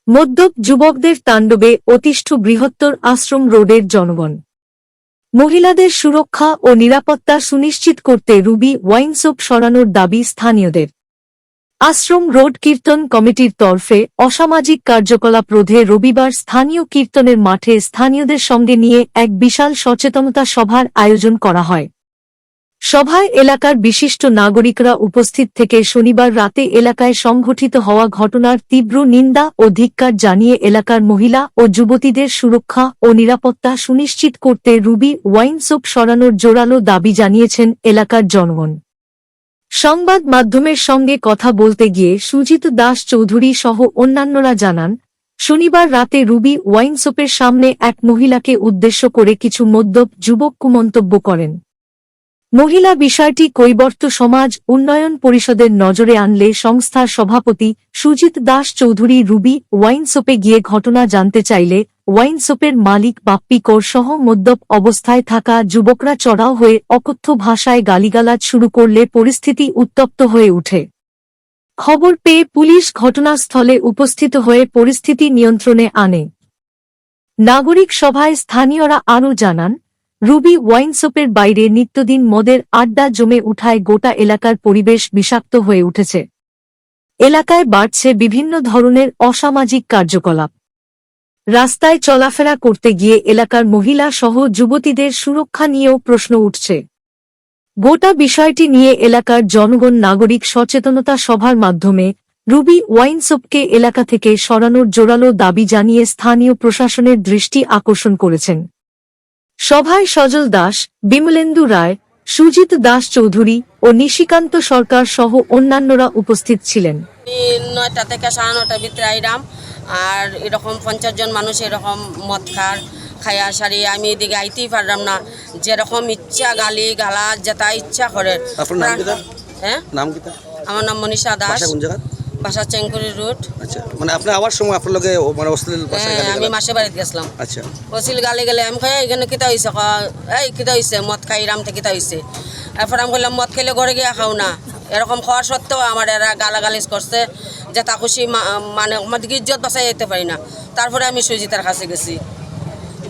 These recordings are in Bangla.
মদ্যপ যুবকদের তাণ্ডবে অতিষ্ঠ বৃহত্তর আশ্রম রোডের জনগণ। মহিলাদের সুরক্ষা ও নিরাপত্তা সুনিশ্চিত করতে রুবি ওয়াইনশপ সরানোর দাবি স্থানীয়দের। আশ্রম রোড কীর্তন কমিটির তরফে অসামাজিক কার্যকলাপ রোধে রবিবার স্থানীয় কীর্তনের মাঠে স্থানীয়দের সঙ্গে নিয়ে এক বিশাল সচেতনতা সভার আয়োজন করা হয়। সভায় এলাকার বিশিষ্ট নাগরিকরা উপস্থিত থেকে শনিবার রাতে এলাকায় সংঘটিত হওয়া ঘটনার তীব্র নিন্দা ও ধিক্কার জানিয়ে এলাকার মহিলা ও যুবতীদের সুরক্ষা ও নিরাপত্তা সুনিশ্চিত করতে রুবি ওয়াইনশপ সরানোর জোরালো দাবি জানিয়েছেন এলাকার জনগণ। সংবাদ মাধ্যমের সঙ্গে কথা বলতে গিয়ে সুজিত দাস চৌধুরী সহ অন্যান্যরা জানান, শনিবার রাতে রুবি ওয়াইনশপের সামনে এক মহিলাকে উদ্দেশ্য করে কিছু মদ্যপ যুবক কুমন্তব্য করেন। মহিলা বিষয়টি কৈবর্ত সমাজ উন্নয়ন পরিষদের নজরে আনলে সংস্থার সভাপতি সুজিত দাস চৌধুরী রুবি ওয়াইনশপে গিয়ে ঘটনা জানতে চাইলে ওয়াইনশপের মালিক বাপ্পি কর সহ মদ্যপ অবস্থায় থাকা যুবকরা চড়াও হয়ে অকথ্য ভাষায় গালিগালাজ শুরু করলে পরিস্থিতি উত্তপ্ত হয়ে ওঠে। খবর পেয়ে পুলিশ ঘটনাস্থলে উপস্থিত হয়ে পরিস্থিতি নিয়ন্ত্রণে আনে। নাগরিক সভায় স্থানীয়রা আরও জানান, রুবি ওয়াইনশপের বাইরে নিত্যদিন মদের আড্ডা জমে উঠায় গোটা এলাকার পরিবেশ বিষাক্ত হয়ে উঠেছে। এলাকায় বাড়ছে বিভিন্ন ধরনের অসামাজিক কার্যকলাপ। রাস্তায় চলাফেরা করতে গিয়ে এলাকার মহিলা সহ যুবতীদের সুরক্ষা নিয়েও প্রশ্ন উঠছে। গোটা বিষয়টি নিয়ে এলাকার জনগণ নাগরিক সচেতনতা সভার মাধ্যমে রুবি ওয়াইনশপকে এলাকা থেকে সরানোর জোরালো দাবি জানিয়ে স্থানীয় প্রশাসনের দৃষ্টি আকর্ষণ করেছেন। সভায় সজল দাস, বিমলেন্দু রায়, সুজিত দাস চৌধুরী ও নিশিকান্ত সরকার সহ অন্যান্যরা উপস্থিত ছিলেন। 9টা থেকে 9:30 ভিতরে আইরাম, আর এরকম 50 জন মানুষ এরকম মদ খাইয়া সারি আমি এদিকে আইতেই পারলাম না। যেরকম ইচ্ছা গালি গালা যেটা ইচ্ছা করে। হ্যাঁ, আমার নাম মনীষা দাস, বাসা চেঙ্কুরি রোড। আচ্ছা, মানে আপনি আবার সময় আপনার লগে মানে অশ্লীল ভাষায় গালি আমি মাসে বাড়িতে গেছিলাম। আচ্ছা, অশ্লীল গালি গেলে আমি কই এখানে কিতা হইছে, এই কিতা হইছে, মদ খাইরাম থেকে কিতা হইছে। এরপর আমি বললাম মদ খেলে ঘরে গিয়া খাও না। এরকম খাওয়ার সত্ত্বেও আমার এরা গালাগালিজ করছে, যেটা খুশি মানে আমাদের ইজ্জত বাঁচাই যেতে পারি না। তারপরে আমি সুজিতার কাছে গেছি,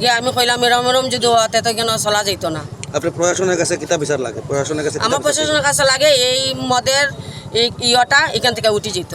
গিয়ে আমি কইলাম এরম এরম যদি হতে তো কেন চলা যেত না। আপনি প্রশাসনের কাছে কিতা বিচার লাগে? প্রশাসনের কাছে আমার প্রশাসনের কাছে লাগে এই মদের এই ইয়টা এখান থেকে উঠে যেত।